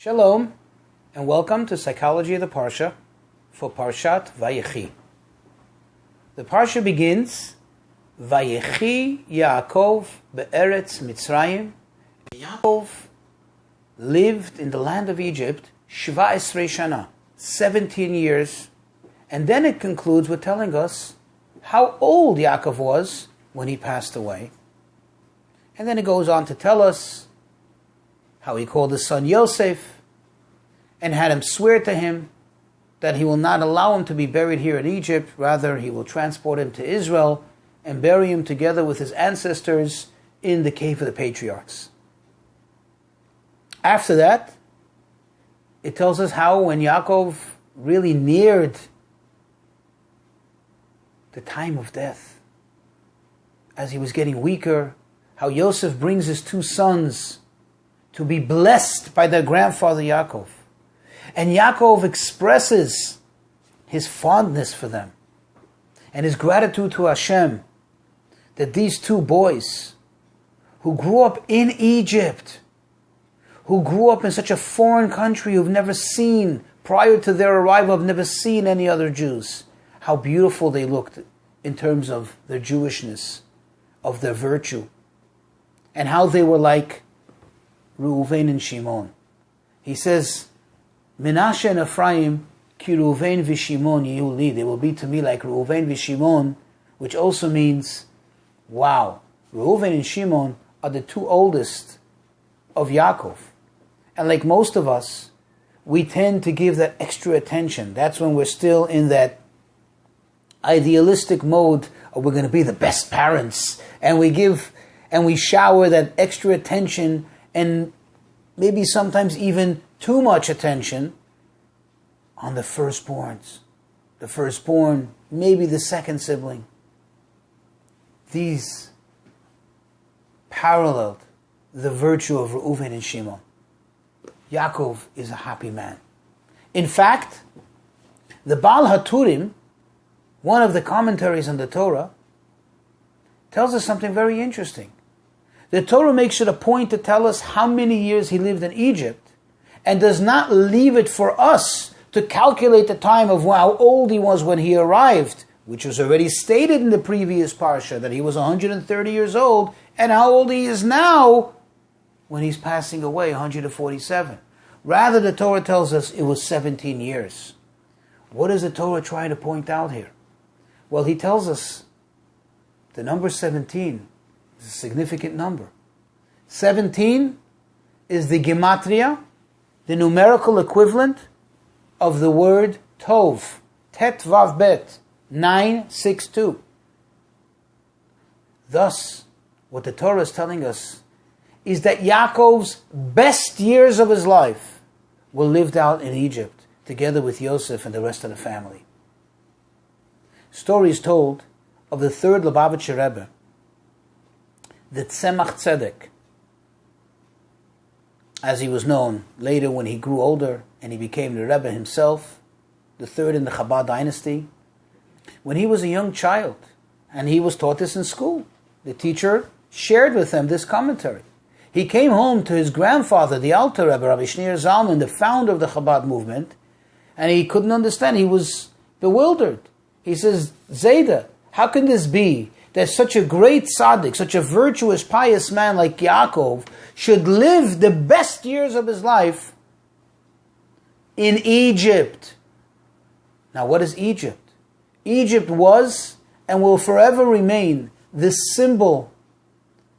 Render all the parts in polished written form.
Shalom, and welcome to Psychology of the Parsha for Parshat Vayechi. The Parsha begins, Vayechi Yaakov be'eretz Mitzrayim. Yaakov lived in the land of Egypt 17 shana, 17 years, and then it concludes with telling us how old Yaakov was when he passed away. And then it goes on to tell us how he called his son Yosef and had him swear to him that he will not allow him to be buried here in Egypt. Rather, he will transport him to Israel and bury him together with his ancestors in the cave of the patriarchs. After that, it tells us how when Yaakov really neared the time of death, as he was getting weaker, how Yosef brings his two sons to be blessed by their grandfather Yaakov. And Yaakov expresses his fondness for them and his gratitude to Hashem that these two boys who grew up in Egypt, who grew up in such a foreign country, who've never seen, prior to their arrival, have never seen any other Jews, how beautiful they looked in terms of their Jewishness, of their virtue, and how they were like Reuven and Shimon. He says, Menashe and Ephraim, ki Reuven v'Shimon yihu li. They will be to me like Reuven v'Shimon, which also means, wow, Reuven and Shimon are the two oldest of Yaakov. And like most of us, we tend to give that extra attention. That's when we're still in that idealistic mode of we're going to be the best parents. And we give and we shower that extra attention and maybe sometimes even too much attention on the firstborns. The firstborn, maybe the second sibling. These paralleled the virtue of Reuven and Shimon. Yaakov is a happy man. In fact, the Baal HaTurim, one of the commentaries on the Torah, tells us something very interesting. The Torah makes it a point to tell us how many years he lived in Egypt and does not leave it for us to calculate the time of how old he was when he arrived, which was already stated in the previous Parsha, that he was 130 years old, and how old he is now when he's passing away, 147. Rather, the Torah tells us it was 17 years. What is the Torah trying to point out here? Well, he tells us the number 17 is a significant number. 17 is the gematria, the numerical equivalent of the word tov, tet vav bet, 962. Thus, what the Torah is telling us is that Yaakov's best years of his life were lived out in Egypt, together with Yosef and the rest of the family. Story is told of the third Lubavitcher Rebbe, the Tzemach Tzedek, as he was known later when he grew older and he became the Rebbe himself, the third in the Chabad dynasty. When he was a young child, and he was taught this in school, the teacher shared with him this commentary. He came home to his grandfather, the Alter Rebbe, Rabbi Shneur Zalman, the founder of the Chabad movement, and he couldn't understand. He was bewildered. He says, Zayda, how can this be that such a great tzaddik, such a virtuous, pious man like Yaakov should live the best years of his life in Egypt? Now, what is Egypt? Egypt was and will forever remain the symbol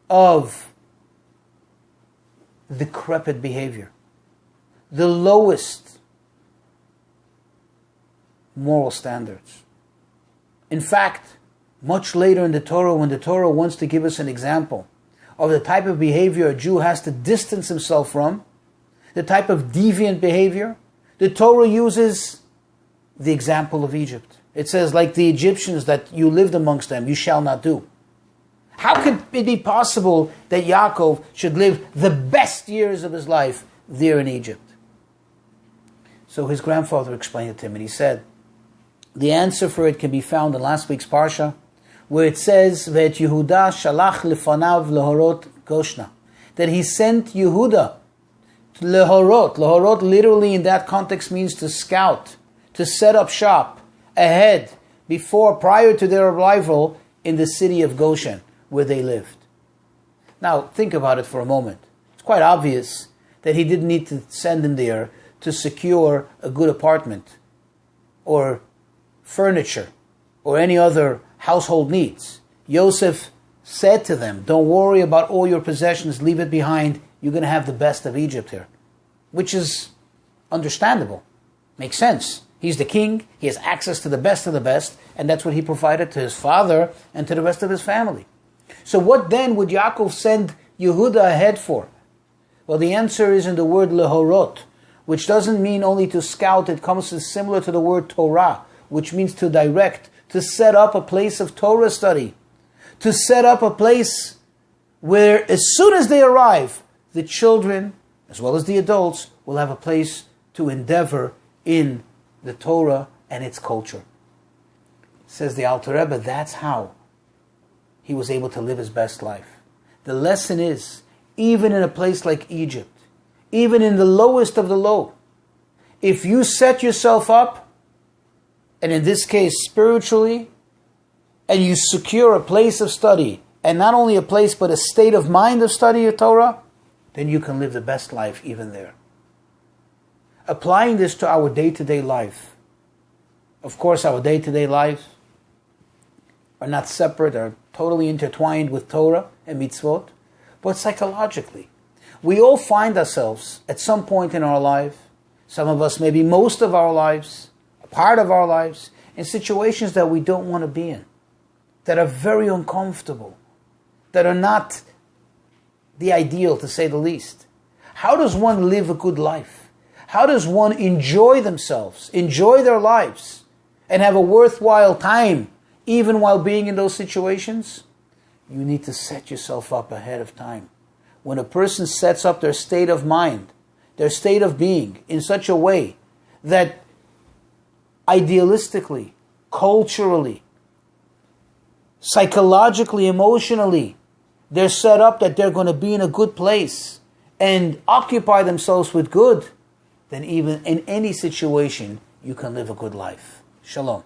of decrepit behavior, the lowest moral standards. In fact, much later in the Torah, when the Torah wants to give us an example of the type of behavior a Jew has to distance himself from, the type of deviant behavior, the Torah uses the example of Egypt. It says, like the Egyptians that you lived amongst them, you shall not do. How could it be possible that Yaakov should live the best years of his life there in Egypt? So his grandfather explained it to him, and he said, the answer for it can be found in last week's Parsha, where it says, Ve'et Yehuda shalach lefanav lehorot Goshna, that he sent Yehuda Lehorot. Lehorot literally in that context means to scout, to set up shop ahead, prior to their arrival in the city of Goshen, where they lived. Now, think about it for a moment. It's quite obvious that he didn't need to send them there to secure a good apartment or furniture or any other household needs. Yosef said to them, don't worry about all your possessions, leave it behind. You're going to have the best of Egypt here, which is understandable. Makes sense. He's the king, he has access to the best of the best, and that's what he provided to his father and to the rest of his family. So what then would Yaakov send Yehuda ahead for? Well, the answer is in the word lehorot, which doesn't mean only to scout. It comes similar to the word Torah, which means to direct, to set up a place of Torah study, to set up a place where as soon as they arrive, the children, as well as the adults, will have a place to endeavor in the Torah and its culture. Says the Alter Rebbe, that's how he was able to live his best life. The lesson is, even in a place like Egypt, even in the lowest of the low, if you set yourself up, and in this case spiritually, and you secure a place of study, and not only a place but a state of mind of study of Torah, then you can live the best life even there. Applying this to our day-to-day life. Of course, our day-to-day lives are not separate, are totally intertwined with Torah and mitzvot, but psychologically. We all find ourselves at some point in our life, some of us maybe most of our lives, a part of our lives, in situations that we don't want to be in, that are very uncomfortable, that are not the ideal, to say the least. How does one live a good life? How does one enjoy themselves, enjoy their lives, and have a worthwhile time, even while being in those situations? You need to set yourself up ahead of time. When a person sets up their state of mind, their state of being, in such a way that idealistically, culturally, psychologically, emotionally, they're set up that they're going to be in a good place and occupy themselves with good, then even in any situation, you can live a good life. Shalom.